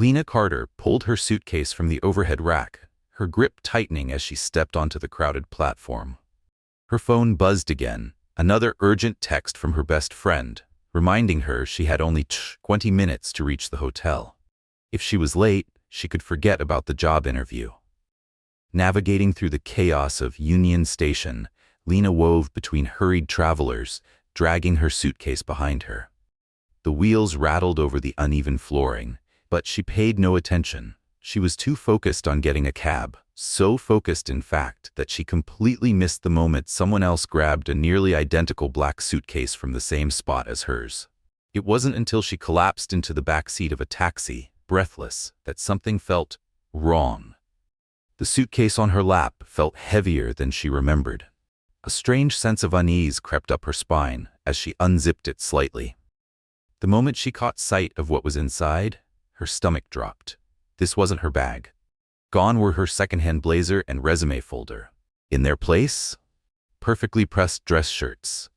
Lena Carter pulled her suitcase from the overhead rack, her grip tightening as she stepped onto the crowded platform. Her phone buzzed again, another urgent text from her best friend, reminding her she had only 20 minutes to reach the hotel. If she was late, she could forget about the job interview. Navigating through the chaos of Union Station, Lena wove between hurried travelers, dragging her suitcase behind her. The wheels rattled over the uneven flooring, but she paid no attention. She was too focused on getting a cab, so focused in fact that she completely missed the moment someone else grabbed a nearly identical black suitcase from the same spot as hers. It wasn't until she collapsed into the back seat of a taxi, breathless, that something felt wrong. The suitcase on her lap felt heavier than she remembered. A strange sense of unease crept up her spine as she unzipped it slightly. The moment she caught sight of what was inside, her stomach dropped. This wasn't her bag. Gone were her secondhand blazer and resume folder. In their place, perfectly pressed dress shirts,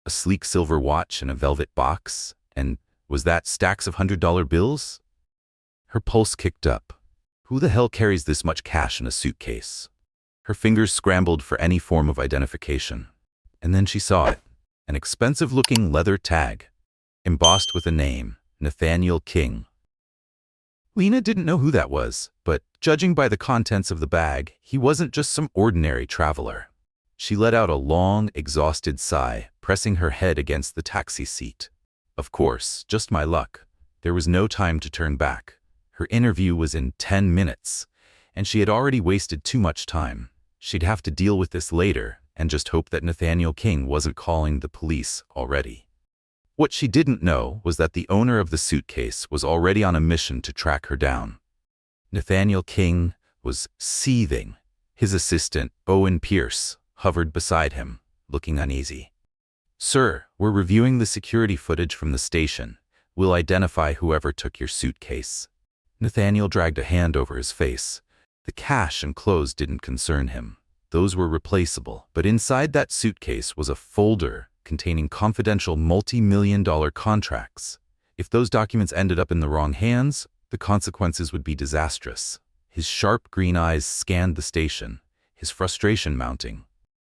a sleek silver watch in a velvet box, and was that stacks of $100 bills? Her pulse kicked up. Who the hell carries this much cash in a suitcase? Her fingers scrambled for any form of identification. And then she saw it. An expensive-looking leather tag, embossed with a name, Nathaniel King. Lena didn't know who that was, but judging by the contents of the bag, he wasn't just some ordinary traveler. She let out a long, exhausted sigh, pressing her head against the taxi seat. Of course, just my luck. There was no time to turn back. Her interview was in 10 minutes, and she had already wasted too much time. She'd have to deal with this later and just hope that Nathaniel King wasn't calling the police already. What she didn't know was that the owner of the suitcase was already on a mission to track her down. Nathaniel King was seething. His assistant, Owen Pierce, hovered beside him, looking uneasy. "Sir, we're reviewing the security footage from the station. We'll identify whoever took your suitcase." Nathaniel dragged a hand over his face. The cash and clothes didn't concern him. Those were replaceable, but inside that suitcase was a folder containing confidential multi-million-dollar contracts. If those documents ended up in the wrong hands, the consequences would be disastrous. His sharp green eyes scanned the station, his frustration mounting.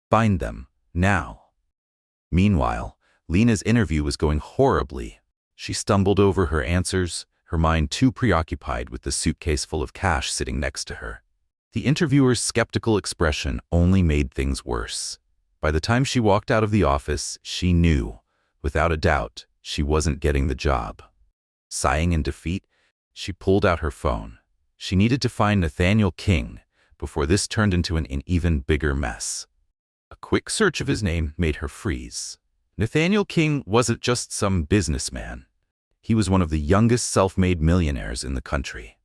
Find them, now. Meanwhile, Lena's interview was going horribly. She stumbled over her answers, her mind too preoccupied with the suitcase full of cash sitting next to her. The interviewer's skeptical expression only made things worse. By the time she walked out of the office, she knew, without a doubt, she wasn't getting the job. Sighing in defeat, she pulled out her phone. She needed to find Nathaniel King before this turned into an even bigger mess. A quick search of his name made her freeze. Nathaniel King wasn't just some businessman. He was one of the youngest self-made millionaires in the country.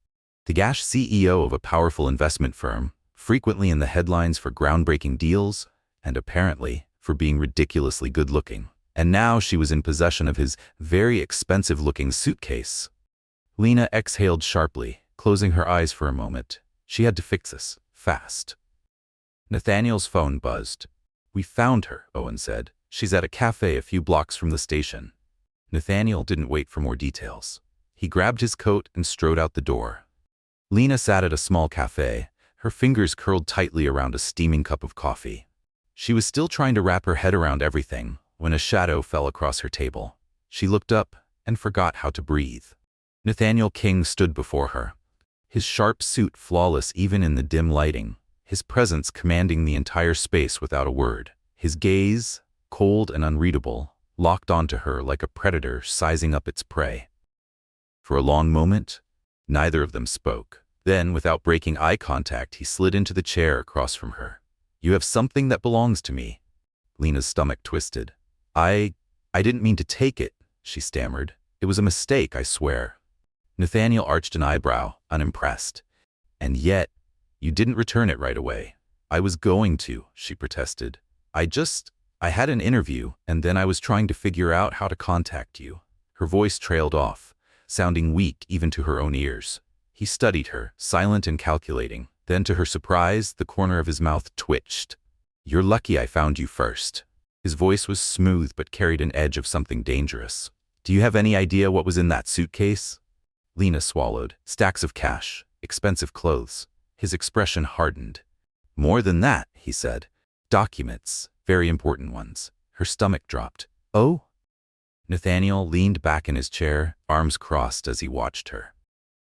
The gash CEO of a powerful investment firm, frequently in the headlines for groundbreaking deals, and apparently for being ridiculously good-looking. And now she was in possession of his very expensive-looking suitcase. Lena exhaled sharply, closing her eyes for a moment. She had to fix this, fast. Nathaniel's phone buzzed. "We found her," Owen said. "She's at a cafe a few blocks from the station." Nathaniel didn't wait for more details. He grabbed his coat and strode out the door. Lena sat at a small cafe, her fingers curled tightly around a steaming cup of coffee. She was still trying to wrap her head around everything when a shadow fell across her table. She looked up and forgot how to breathe. Nathaniel King stood before her, his sharp suit flawless even in the dim lighting, his presence commanding the entire space without a word. His gaze, cold and unreadable, locked onto her like a predator sizing up its prey. For a long moment, neither of them spoke. Then, without breaking eye contact, he slid into the chair across from her. "You have something that belongs to me." Lena's stomach twisted. I didn't mean to take it," she stammered. "It was a mistake, I swear." Nathaniel arched an eyebrow, unimpressed. "And yet, you didn't return it right away." "I was going to," she protested. I had an interview, and then I was trying to figure out how to contact you." Her voice trailed off, sounding weak even to her own ears. He studied her, silent and calculating. Then, to her surprise, the corner of his mouth twitched. "You're lucky I found you first." His voice was smooth but carried an edge of something dangerous. "Do you have any idea what was in that suitcase?" Lena swallowed. Stacks of cash, expensive clothes. His expression hardened. More than that, he said. Documents, very important ones. Her stomach dropped. Oh? Nathaniel leaned back in his chair, arms crossed as he watched her.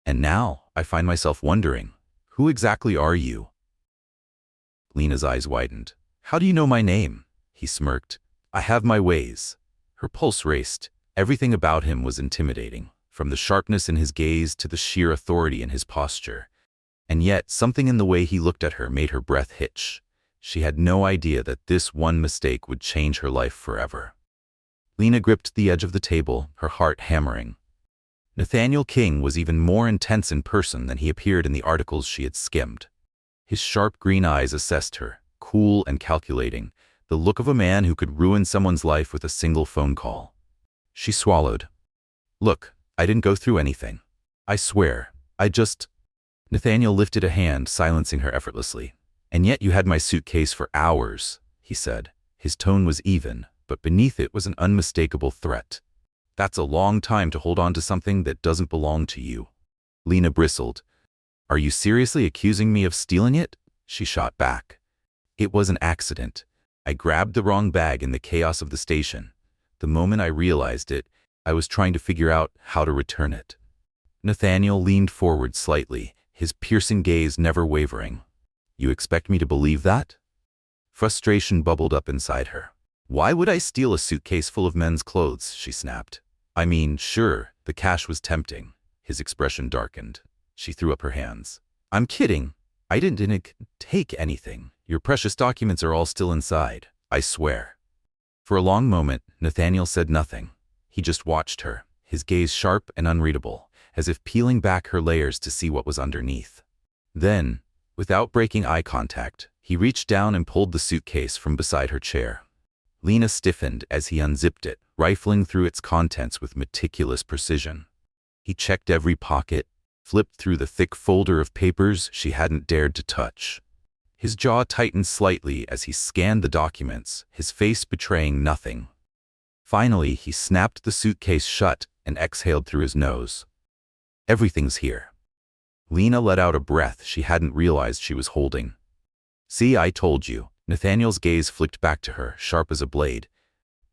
And now, I find myself wondering, who exactly are you? Lena's eyes widened. How do you know my name? He smirked. I have my ways. Her pulse raced. Everything about him was intimidating, from the sharpness in his gaze to the sheer authority in his posture. And yet, something in the way he looked at her made her breath hitch. She had no idea that this one mistake would change her life forever. Lena gripped the edge of the table, her heart hammering. Nathaniel King was even more intense in person than he appeared in the articles she had skimmed. His sharp green eyes assessed her, cool and calculating, the look of a man who could ruin someone's life with a single phone call. She swallowed. Look, I didn't go through anything. I swear, I just… Nathaniel lifted a hand, silencing her effortlessly. And yet you had my suitcase for hours, he said. His tone was even, but beneath it was an unmistakable threat. That's a long time to hold on to something that doesn't belong to you. Lena bristled. Are you seriously accusing me of stealing it? She shot back. It was an accident. I grabbed the wrong bag in the chaos of the station. The moment I realized it, I was trying to figure out how to return it. Nathaniel leaned forward slightly, his piercing gaze never wavering. You expect me to believe that? Frustration bubbled up inside her. Why would I steal a suitcase full of men's clothes? She snapped. I mean, sure, the cash was tempting. His expression darkened. She threw up her hands. I'm kidding. I didn't take anything. Your precious documents are all still inside, I swear. For a long moment, Nathaniel said nothing. He just watched her, his gaze sharp and unreadable, as if peeling back her layers to see what was underneath. Then, without breaking eye contact, he reached down and pulled the suitcase from beside her chair. Lena stiffened as he unzipped it, rifling through its contents with meticulous precision. He checked every pocket, flipped through the thick folder of papers she hadn't dared to touch. His jaw tightened slightly as he scanned the documents, his face betraying nothing. Finally, he snapped the suitcase shut and exhaled through his nose. Everything's here. Lena let out a breath she hadn't realized she was holding. See, I told you. Nathaniel's gaze flicked back to her, sharp as a blade.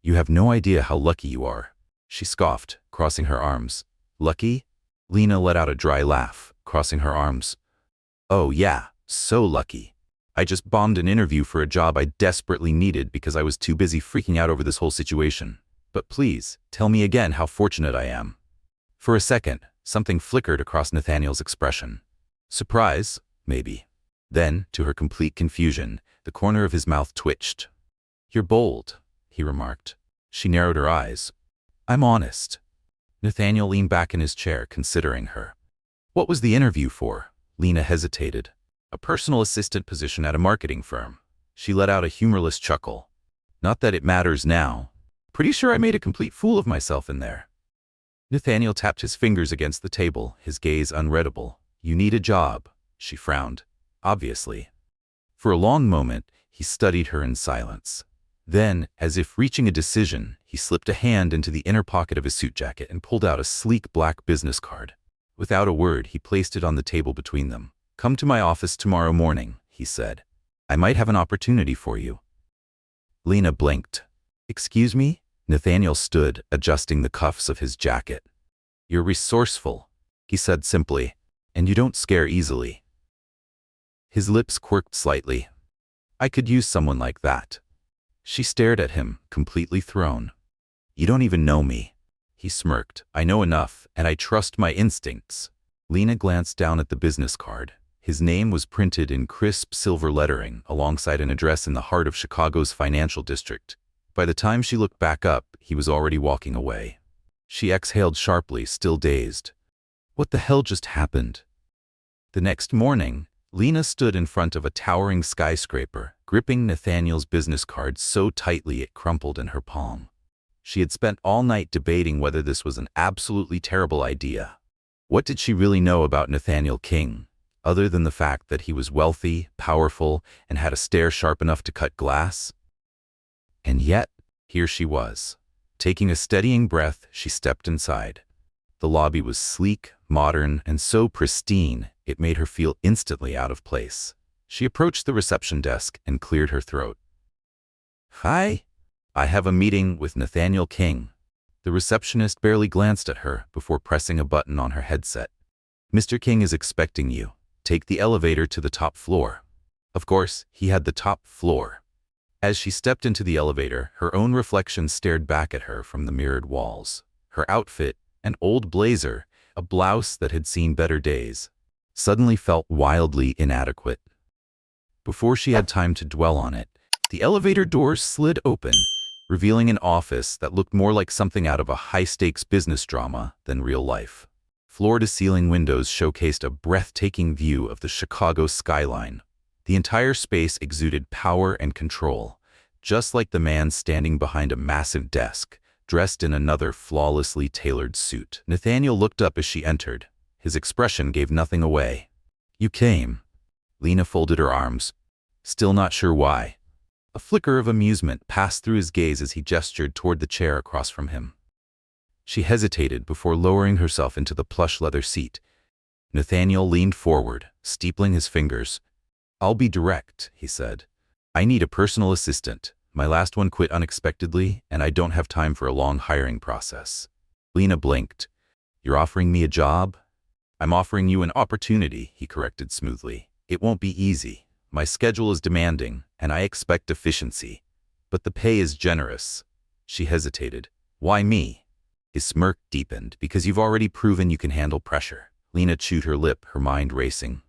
You have no idea how lucky you are. She scoffed, crossing her arms. Lucky? Lena let out a dry laugh, crossing her arms. Oh yeah, so lucky. I just bombed an interview for a job I desperately needed because I was too busy freaking out over this whole situation. But please, tell me again how fortunate I am. For a second, something flickered across Nathaniel's expression. Surprise, maybe. Then, to her complete confusion, the corner of his mouth twitched. You're bold, he remarked. She narrowed her eyes. I'm honest. Nathaniel leaned back in his chair, considering her. What was the interview for? Lena hesitated. A personal assistant position at a marketing firm. She let out a humorless chuckle. Not that it matters now. Pretty sure I made a complete fool of myself in there. Nathaniel tapped his fingers against the table, his gaze unreadable. You need a job, she frowned. Obviously. For a long moment, he studied her in silence. Then, as if reaching a decision, he slipped a hand into the inner pocket of his suit jacket and pulled out a sleek black business card. Without a word, he placed it on the table between them. Come to my office tomorrow morning, he said. I might have an opportunity for you. Lena blinked. Excuse me? Nathaniel stood, adjusting the cuffs of his jacket. You're resourceful, he said simply, and you don't scare easily. His lips quirked slightly. I could use someone like that. She stared at him, completely thrown. You don't even know me. He smirked. I know enough, and I trust my instincts. Lena glanced down at the business card. His name was printed in crisp silver lettering, alongside an address in the heart of Chicago's financial district. By the time she looked back up, he was already walking away. She exhaled sharply, still dazed. What the hell just happened? The next morning, Lena stood in front of a towering skyscraper, gripping Nathaniel's business card so tightly it crumpled in her palm. She had spent all night debating whether this was an absolutely terrible idea. What did she really know about Nathaniel King, other than the fact that he was wealthy, powerful, and had a stare sharp enough to cut glass? And yet, here she was. Taking a steadying breath, she stepped inside. The lobby was sleek, modern, and so pristine, it made her feel instantly out of place. She approached the reception desk and cleared her throat. "Hi. I have a meeting with Nathaniel King." The receptionist barely glanced at her before pressing a button on her headset. "Mr. King is expecting you. Take the elevator to the top floor." Of course, he had the top floor. As she stepped into the elevator, her own reflection stared back at her from the mirrored walls. Her outfit, an old blazer, a blouse that had seen better days, suddenly felt wildly inadequate. Before she had time to dwell on it, the elevator doors slid open, revealing an office that looked more like something out of a high-stakes business drama than real life. Floor-to-ceiling windows showcased a breathtaking view of the Chicago skyline. The entire space exuded power and control, just like the man standing behind a massive desk, dressed in another flawlessly tailored suit. Nathaniel looked up as she entered. His expression gave nothing away. "You came." Lena folded her arms, still not sure why. A flicker of amusement passed through his gaze as he gestured toward the chair across from him. She hesitated before lowering herself into the plush leather seat. Nathaniel leaned forward, steepling his fingers. "I'll be direct," he said. "I need a personal assistant. My last one quit unexpectedly, and I don't have time for a long hiring process." Lena blinked. "You're offering me a job?" "I'm offering you an opportunity," he corrected smoothly. "It won't be easy. My schedule is demanding, and I expect efficiency. But the pay is generous." She hesitated. "Why me?" His smirk deepened. "Because you've already proven you can handle pressure." Lena chewed her lip, her mind racing.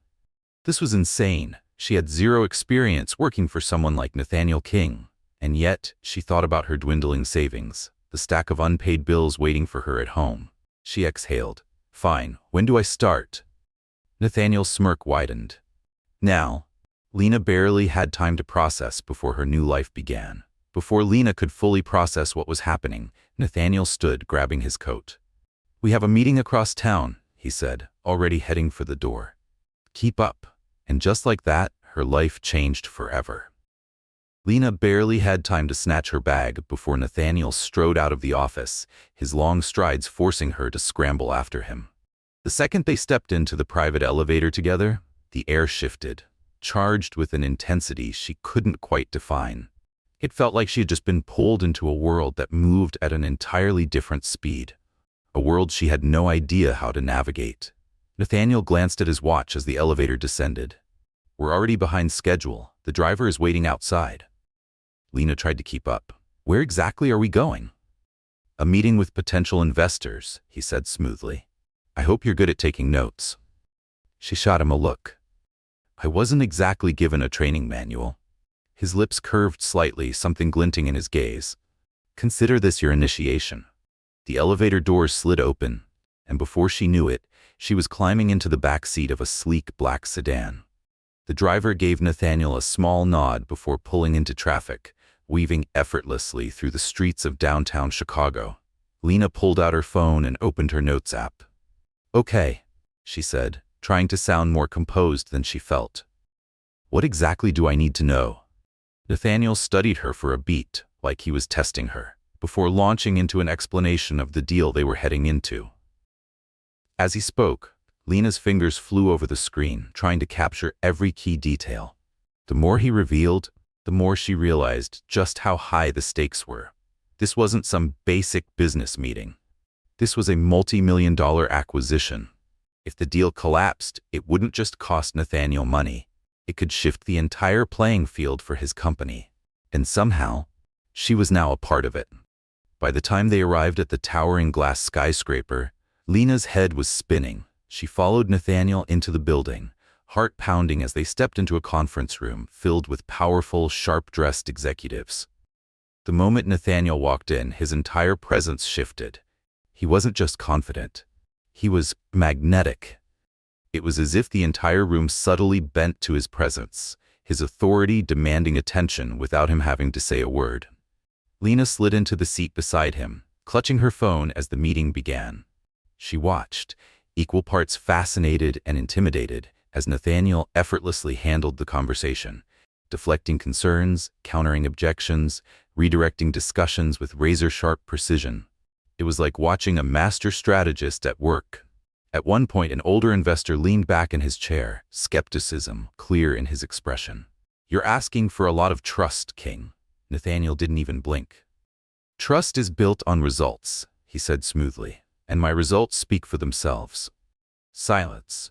This was insane. She had zero experience working for someone like Nathaniel King. And yet, she thought about her dwindling savings, the stack of unpaid bills waiting for her at home. She exhaled. "Fine, when do I start?" Nathaniel's smirk widened. "Now." Lena barely had time to process before her new life began. Before Lena could fully process what was happening, Nathaniel stood, grabbing his coat. "We have a meeting across town," he said, already heading for the door. "Keep up." And just like that, her life changed forever. Lena barely had time to snatch her bag before Nathaniel strode out of the office, his long strides forcing her to scramble after him. The second they stepped into the private elevator together, the air shifted, charged with an intensity she couldn't quite define. It felt like she had just been pulled into a world that moved at an entirely different speed, a world she had no idea how to navigate. Nathaniel glanced at his watch as the elevator descended. "We're already behind schedule. The driver is waiting outside." Lena tried to keep up. "Where exactly are we going?" "A meeting with potential investors," he said smoothly. "I hope you're good at taking notes." She shot him a look. "I wasn't exactly given a training manual." His lips curved slightly, something glinting in his gaze. "Consider this your initiation." The elevator doors slid open, and before she knew it, she was climbing into the back seat of a sleek black sedan. The driver gave Nathaniel a small nod before pulling into traffic, weaving effortlessly through the streets of downtown Chicago. Lena pulled out her phone and opened her notes app. "Okay," she said, trying to sound more composed than she felt. "What exactly do I need to know?" Nathaniel studied her for a beat, like he was testing her, before launching into an explanation of the deal they were heading into. As he spoke, Lena's fingers flew over the screen, trying to capture every key detail. The more he revealed, the more she realized just how high the stakes were. This wasn't some basic business meeting. This was a multi-million-dollar acquisition. If the deal collapsed, it wouldn't just cost Nathaniel money. It could shift the entire playing field for his company. And somehow, she was now a part of it. By the time they arrived at the towering glass skyscraper, Lena's head was spinning. She followed Nathaniel into the building, heart pounding as they stepped into a conference room filled with powerful, sharp-dressed executives. The moment Nathaniel walked in, his entire presence shifted. He wasn't just confident. He was magnetic. It was as if the entire room subtly bent to his presence, his authority demanding attention without him having to say a word. Lena slid into the seat beside him, clutching her phone as the meeting began. She watched, equal parts fascinated and intimidated, as Nathaniel effortlessly handled the conversation, deflecting concerns, countering objections, redirecting discussions with razor-sharp precision. It was like watching a master strategist at work. At one point, an older investor leaned back in his chair, skepticism clear in his expression. "You're asking for a lot of trust, King." Nathaniel didn't even blink. "Trust is built on results," he said smoothly, "and my results speak for themselves." Silence.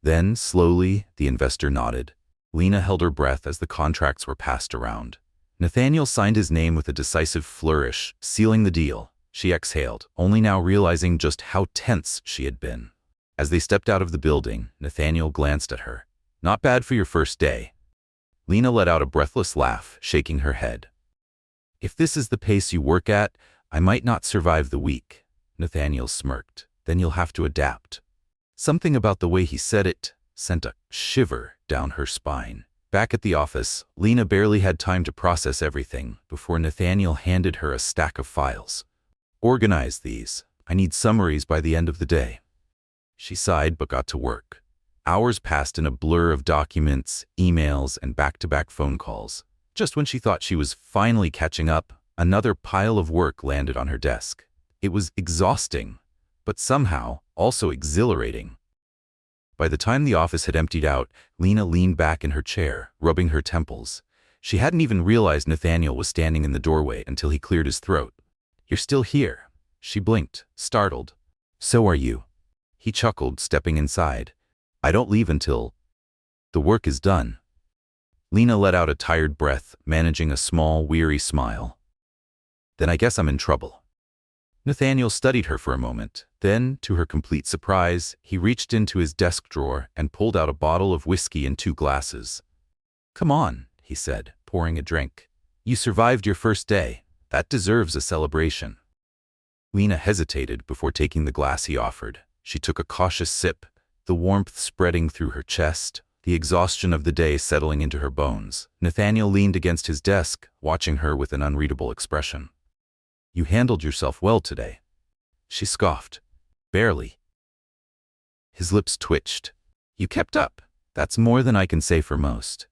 Then, slowly, the investor nodded. Lena held her breath as the contracts were passed around. Nathaniel signed his name with a decisive flourish, sealing the deal. She exhaled, only now realizing just how tense she had been. As they stepped out of the building, Nathaniel glanced at her. "Not bad for your first day." Lena let out a breathless laugh, shaking her head. "If this is the pace you work at, I might not survive the week." Nathaniel smirked. "Then you'll have to adapt." Something about the way he said it sent a shiver down her spine. Back at the office, Lena barely had time to process everything before Nathaniel handed her a stack of files. "Organize these. I need summaries by the end of the day." She sighed but got to work. Hours passed in a blur of documents, emails, and back-to-back phone calls. Just when she thought she was finally catching up, another pile of work landed on her desk. It was exhausting, but somehow also exhilarating. By the time the office had emptied out, Lena leaned back in her chair, rubbing her temples. She hadn't even realized Nathaniel was standing in the doorway until he cleared his throat. "You're still here." She blinked, startled. "So are you." He chuckled, stepping inside. "I don't leave until the work is done." Lena let out a tired breath, managing a small, weary smile. "Then I guess I'm in trouble." Nathaniel studied her for a moment. Then, to her complete surprise, he reached into his desk drawer and pulled out a bottle of whiskey and 2 glasses. "Come on," he said, pouring a drink. "You survived your first day. That deserves a celebration." Lena hesitated before taking the glass he offered. She took a cautious sip, the warmth spreading through her chest, the exhaustion of the day settling into her bones. Nathaniel leaned against his desk, watching her with an unreadable expression. "You handled yourself well today." She scoffed. "Barely." His lips twitched. "You kept up. That's more than I can say for most."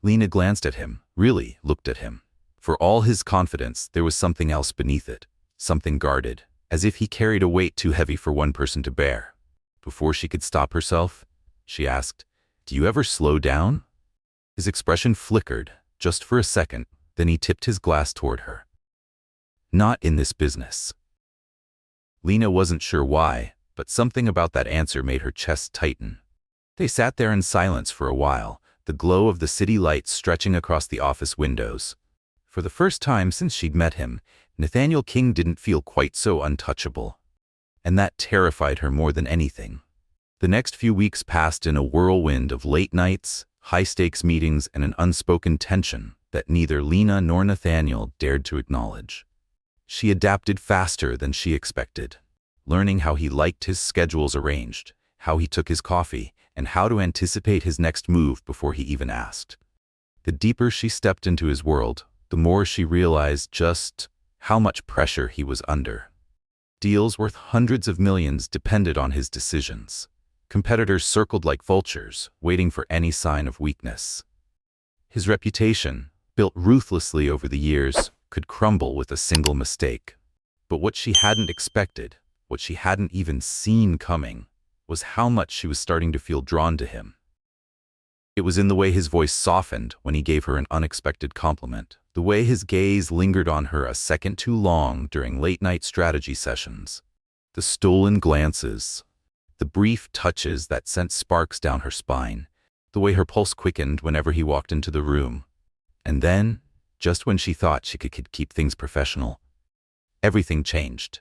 Lena glanced at him, really looked at him. For all his confidence, there was something else beneath it, something guarded, as if he carried a weight too heavy for one person to bear. Before she could stop herself, she asked, "Do you ever slow down?" His expression flickered, just for a second, then he tipped his glass toward her. "Not in this business." Lena wasn't sure why, but something about that answer made her chest tighten. They sat there in silence for a while, the glow of the city lights stretching across the office windows. For the first time since she'd met him, Nathaniel King didn't feel quite so untouchable. And that terrified her more than anything. The next few weeks passed in a whirlwind of late nights, high-stakes meetings, and an unspoken tension that neither Lena nor Nathaniel dared to acknowledge. She adapted faster than she expected, learning how he liked his schedules arranged, how he took his coffee, and how to anticipate his next move before he even asked. The deeper she stepped into his world, the more she realized just how much pressure he was under. Deals worth hundreds of millions depended on his decisions. Competitors circled like vultures, waiting for any sign of weakness. His reputation, built ruthlessly over the years, could crumble with a single mistake. But what she hadn't expected, what she hadn't even seen coming, was how much she was starting to feel drawn to him. It was in the way his voice softened when he gave her an unexpected compliment, the way his gaze lingered on her a second too long during late-night strategy sessions, the stolen glances, the brief touches that sent sparks down her spine, the way her pulse quickened whenever he walked into the room. And then, just when she thought she could keep things professional, everything changed.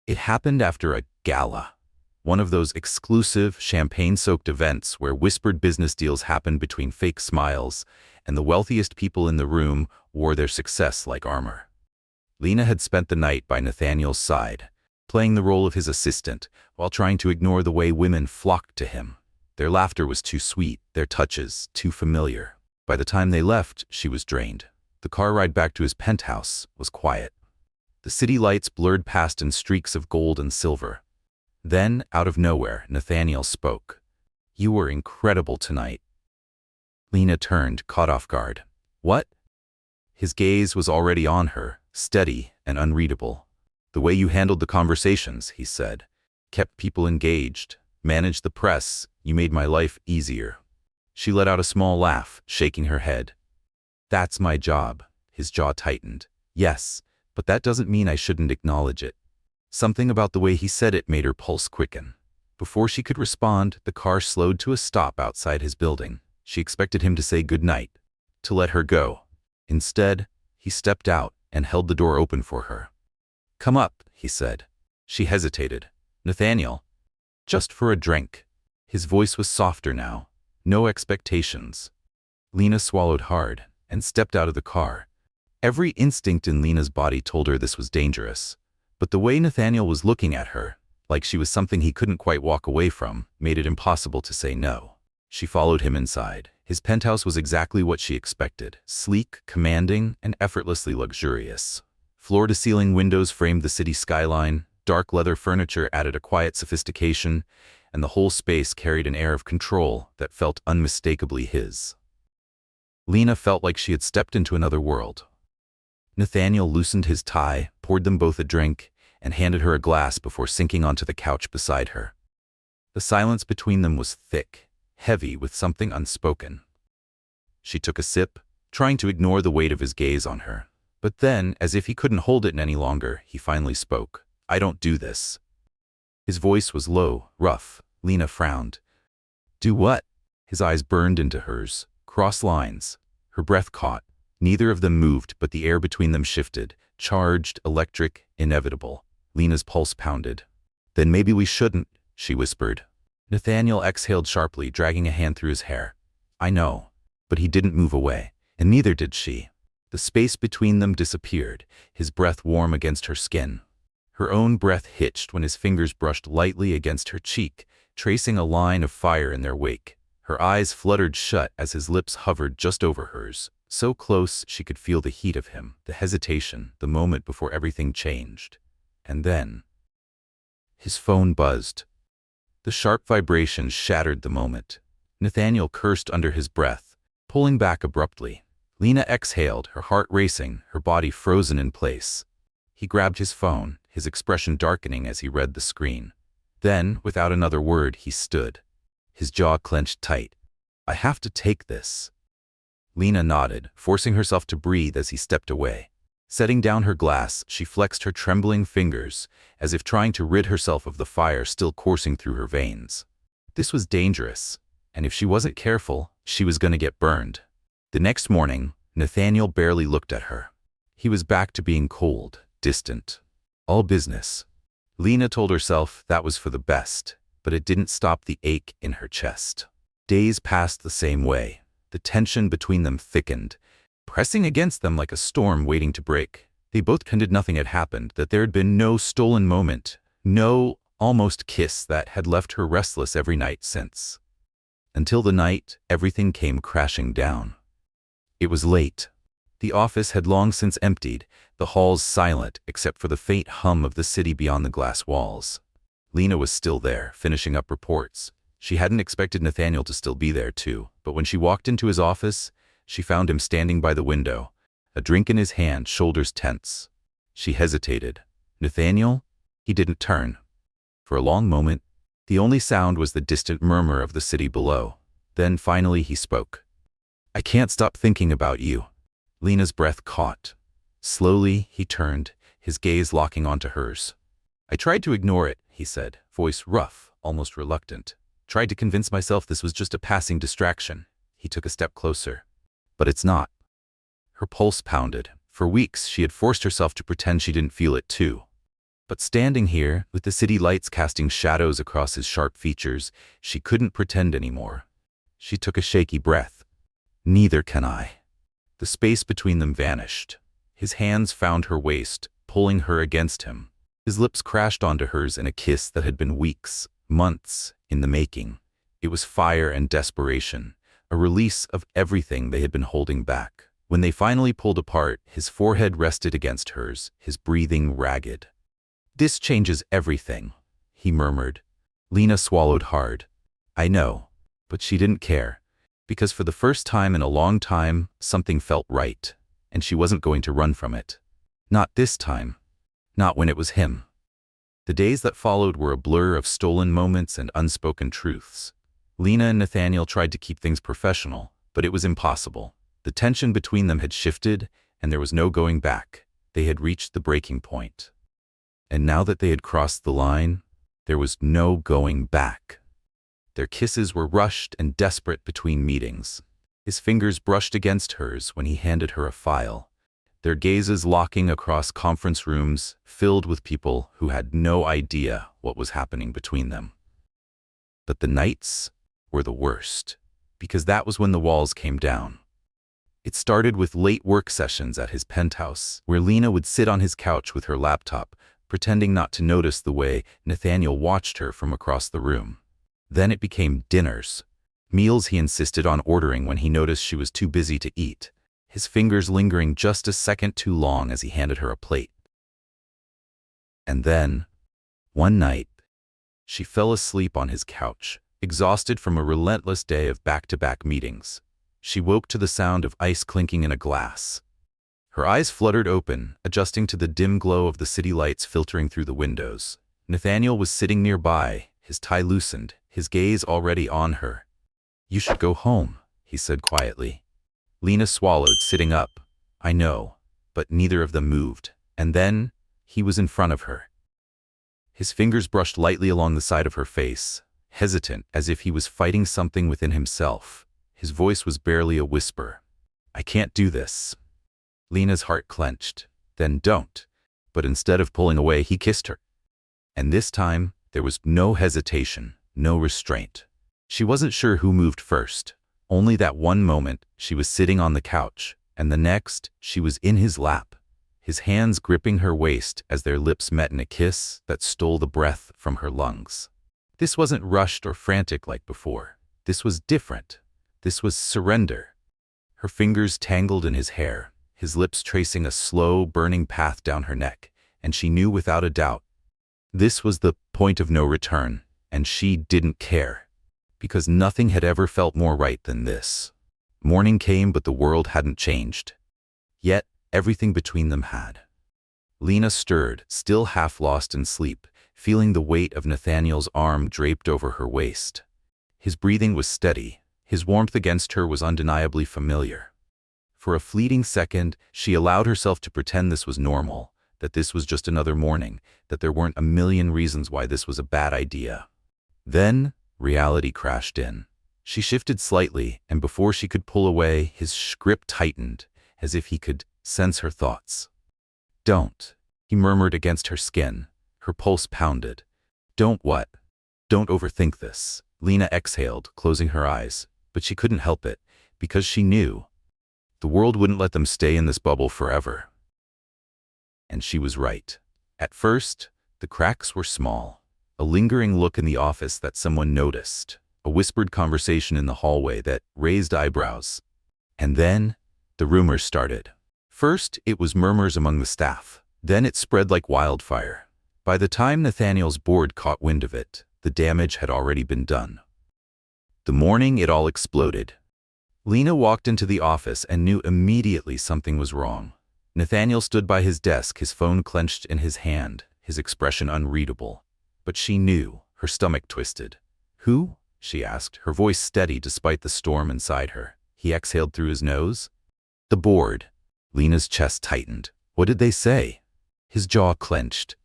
It happened after a gala, one of those exclusive, champagne-soaked events where whispered business deals happened between fake smiles, and the wealthiest people in the room wore their success like armor. Lena had spent the night by Nathaniel's side, playing the role of his assistant while trying to ignore the way women flocked to him. Their laughter was too sweet, their touches too familiar. By the time they left, she was drained. The car ride back to his penthouse was quiet. The city lights blurred past in streaks of gold and silver. Then, out of nowhere, Nathaniel spoke. "You were incredible tonight." Lena turned, caught off guard. "What?" His gaze was already on her, steady and unreadable. The way you handled the conversations, he said. Kept people engaged, managed the press, you made my life easier. She let out a small laugh, shaking her head. That's my job. His jaw tightened. Yes, but that doesn't mean I shouldn't acknowledge it. Something about the way he said it made her pulse quicken. Before she could respond, the car slowed to a stop outside his building. She expected him to say goodnight, to let her go. Instead, he stepped out and held the door open for her. Come up, he said. She hesitated. Nathaniel. Just for a drink. His voice was softer now. No expectations. Lena swallowed hard and stepped out of the car. Every instinct in Lena's body told her this was dangerous. But the way Nathaniel was looking at her, like she was something he couldn't quite walk away from, made it impossible to say no. She followed him inside. His penthouse was exactly what she expected. Sleek, commanding, and effortlessly luxurious. Floor-to-ceiling windows framed the city skyline, dark leather furniture added a quiet sophistication, and the whole space carried an air of control that felt unmistakably his. Lena felt like she had stepped into another world. Nathaniel loosened his tie, poured them both a drink, and handed her a glass before sinking onto the couch beside her. The silence between them was thick, heavy with something unspoken. She took a sip, trying to ignore the weight of his gaze on her. But then, as if he couldn't hold it any longer, he finally spoke. I don't do this. His voice was low, rough. Lena frowned. Do what? His eyes burned into hers. Cross lines. Her breath caught. Neither of them moved, but the air between them shifted. Charged, electric, inevitable. Lena's pulse pounded. Then maybe we shouldn't, she whispered. Nathaniel exhaled sharply, dragging a hand through his hair. I know. But he didn't move away, and neither did she. The space between them disappeared, his breath warm against her skin. Her own breath hitched when his fingers brushed lightly against her cheek, tracing a line of fire in their wake. Her eyes fluttered shut as his lips hovered just over hers, so close she could feel the heat of him, the hesitation, the moment before everything changed. And then his phone buzzed. The sharp vibration shattered the moment. Nathaniel cursed under his breath, pulling back abruptly. Lena exhaled, her heart racing, her body frozen in place. He grabbed his phone, his expression darkening as he read the screen. Then, without another word, he stood. His jaw clenched tight. I have to take this. Lena nodded, forcing herself to breathe as he stepped away. Setting down her glass, she flexed her trembling fingers, as if trying to rid herself of the fire still coursing through her veins. This was dangerous, and if she wasn't careful, she was going to get burned. The next morning, Nathaniel barely looked at her. He was back to being cold, distant. All business. Lena told herself that was for the best, but it didn't stop the ache in her chest. Days passed the same way. The tension between them thickened, pressing against them like a storm waiting to break. They both pretended nothing had happened, that there had been no stolen moment, no almost kiss that had left her restless every night since. Until the night, everything came crashing down. It was late. The office had long since emptied, the halls silent except for the faint hum of the city beyond the glass walls. Lena was still there, finishing up reports. She hadn't expected Nathaniel to still be there too, but when she walked into his office, she found him standing by the window, a drink in his hand, shoulders tense. She hesitated. Nathaniel? He didn't turn. For a long moment, the only sound was the distant murmur of the city below. Then finally he spoke. I can't stop thinking about you. Lena's breath caught. Slowly, he turned, his gaze locking onto hers. I tried to ignore it, he said, voice rough, almost reluctant. Tried to convince myself this was just a passing distraction. He took a step closer. But it's not. Her pulse pounded. For weeks, she had forced herself to pretend she didn't feel it too. But standing here, with the city lights casting shadows across his sharp features, she couldn't pretend anymore. She took a shaky breath. Neither can I. The space between them vanished. His hands found her waist, pulling her against him. His lips crashed onto hers in a kiss that had been weeks, months, in the making. It was fire and desperation, a release of everything they had been holding back. When they finally pulled apart, his forehead rested against hers, his breathing ragged. This changes everything, he murmured. Lena swallowed hard. I know, but she didn't care. Because for the first time in a long time, something felt right, and she wasn't going to run from it. Not this time. Not when it was him. The days that followed were a blur of stolen moments and unspoken truths. Lena and Nathaniel tried to keep things professional, but it was impossible. The tension between them had shifted, and there was no going back. They had reached the breaking point. And now that they had crossed the line, there was no going back. Their kisses were rushed and desperate between meetings. His fingers brushed against hers when he handed her a file, their gazes locking across conference rooms filled with people who had no idea what was happening between them. But the nights were the worst, because that was when the walls came down. It started with late work sessions at his penthouse, where Lena would sit on his couch with her laptop, pretending not to notice the way Nathaniel watched her from across the room. Then it became dinners, meals he insisted on ordering when he noticed she was too busy to eat, his fingers lingering just a second too long as he handed her a plate. And then, one night, she fell asleep on his couch, exhausted from a relentless day of back-to-back meetings. She woke to the sound of ice clinking in a glass. Her eyes fluttered open, adjusting to the dim glow of the city lights filtering through the windows. Nathaniel was sitting nearby, his tie loosened, his gaze already on her. "You should go home," he said quietly. Lena swallowed, sitting up. "I know," but neither of them moved. And then, he was in front of her. His fingers brushed lightly along the side of her face, hesitant, as if he was fighting something within himself. His voice was barely a whisper. "I can't do this." Lena's heart clenched. "Then don't." But instead of pulling away, he kissed her. And this time, there was no hesitation, no restraint. She wasn't sure who moved first. Only that one moment, she was sitting on the couch, and the next, she was in his lap, his hands gripping her waist as their lips met in a kiss that stole the breath from her lungs. This wasn't rushed or frantic like before. This was different. This was surrender. Her fingers tangled in his hair, his lips tracing a slow, burning path down her neck, and she knew without a doubt. This was the point of no return, and she didn't care. Because nothing had ever felt more right than this. Morning came, but the world hadn't changed. Yet, everything between them had. Lena stirred, still half lost in sleep, feeling the weight of Nathaniel's arm draped over her waist. His breathing was steady. His warmth against her was undeniably familiar. For a fleeting second, she allowed herself to pretend this was normal, that this was just another morning, that there weren't a million reasons why this was a bad idea. Then, reality crashed in. She shifted slightly, and before she could pull away, his grip tightened, as if he could sense her thoughts. "Don't," he murmured against her skin. Her pulse pounded. "Don't what?" "Don't overthink this." Lena exhaled, closing her eyes, but she couldn't help it, because she knew the world wouldn't let them stay in this bubble forever. And she was right. At first, the cracks were small. A lingering look in the office that someone noticed, a whispered conversation in the hallway that raised eyebrows. And then, the rumors started. First, it was murmurs among the staff. Then it spread like wildfire. By the time Nathaniel's board caught wind of it, the damage had already been done. The morning it all exploded. Lena walked into the office and knew immediately something was wrong. Nathaniel stood by his desk, his phone clenched in his hand, his expression unreadable. But she knew, her stomach twisted. "Who?" she asked, her voice steady despite the storm inside her. He exhaled through his nose. "The board." Lena's chest tightened. "What did they say?" His jaw clenched.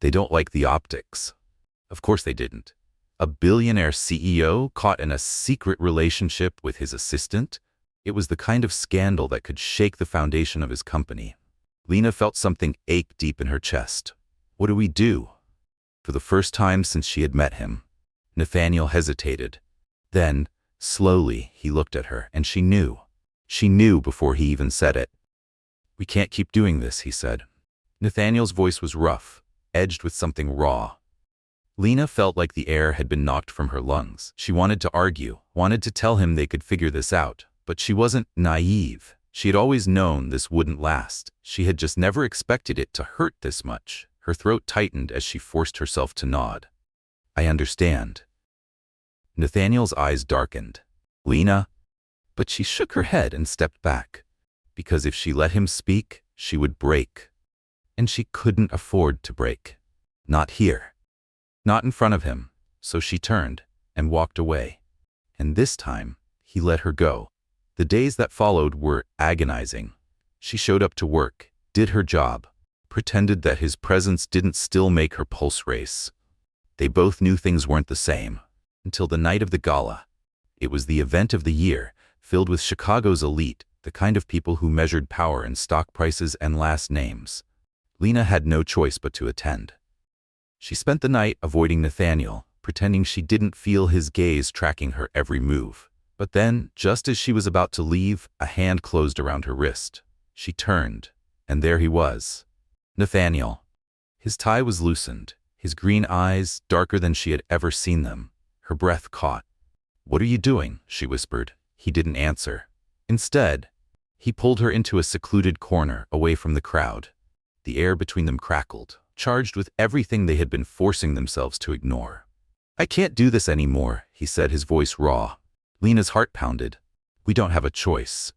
"They don't like the optics." Of course they didn't. A billionaire CEO caught in a secret relationship with his assistant? It was the kind of scandal that could shake the foundation of his company. Lena felt something ache deep in her chest. What do we do? For the first time since she had met him, Nathaniel hesitated. Then, slowly, he looked at her, and she knew. She knew before he even said it. "We can't keep doing this," he said. Nathaniel's voice was rough, edged with something raw. Lena felt like the air had been knocked from her lungs. She wanted to argue, wanted to tell him they could figure this out, but she wasn't naive. She had always known this wouldn't last. She had just never expected it to hurt this much. Her throat tightened as she forced herself to nod. "I understand." Nathaniel's eyes darkened. "Lena?" But she shook her head and stepped back. Because if she let him speak, she would break. and she couldn't afford to break. Not here. Not in front of him. So she turned and walked away. And this time, he let her go. The days that followed were agonizing. She showed up to work, did her job, pretended that his presence didn't still make her pulse race. They both knew things weren't the same. Until the night of the gala. It was the event of the year, filled with Chicago's elite, the kind of people who measured power in stock prices and last names. Lena had no choice but to attend. She spent the night avoiding Nathaniel, pretending she didn't feel his gaze tracking her every move. But then, just as she was about to leave, a hand closed around her wrist. She turned, and there he was. Nathaniel. His tie was loosened, his green eyes darker than she had ever seen them. Her breath caught. "What are you doing?" she whispered. He didn't answer. Instead, he pulled her into a secluded corner away from the crowd. The air between them crackled, charged with everything they had been forcing themselves to ignore. "I can't do this anymore," he said, his voice raw. Lena's heart pounded. "We don't have a choice."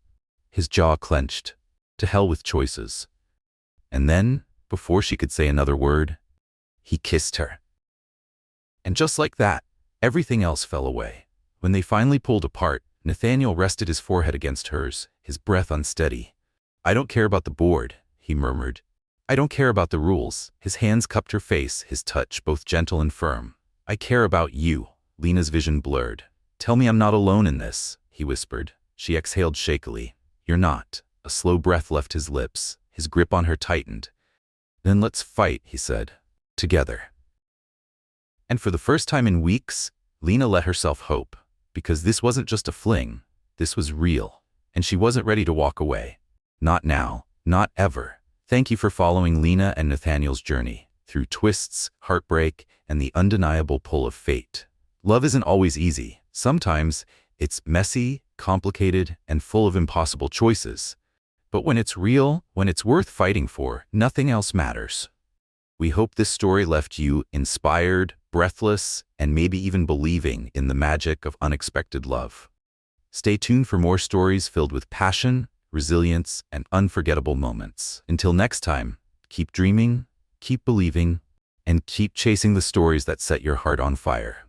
His jaw clenched. To hell with choices. And then, before she could say another word, he kissed her. And just like that, everything else fell away. When they finally pulled apart, Nathaniel rested his forehead against hers, his breath unsteady. "I don't care about the board," he murmured. "I don't care about the rules." His hands cupped her face, his touch both gentle and firm. "I care about you." Lena's vision blurred. "Tell me I'm not alone in this," he whispered. She exhaled shakily. "You're not." A slow breath left his lips. His grip on her tightened. "Then let's fight," he said. "Together." And for the first time in weeks, Lena let herself hope. Because this wasn't just a fling. This was real. And she wasn't ready to walk away. Not now. Not ever. Thank you for following Lena and Nathaniel's journey, through twists, heartbreak, and the undeniable pull of fate. Love isn't always easy. Sometimes it's messy, complicated, and full of impossible choices. But when it's real, when it's worth fighting for, nothing else matters. We hope this story left you inspired, breathless, and maybe even believing in the magic of unexpected love. Stay tuned for more stories filled with passion, resilience, and unforgettable moments. Until next time, keep dreaming, keep believing, and keep chasing the stories that set your heart on fire.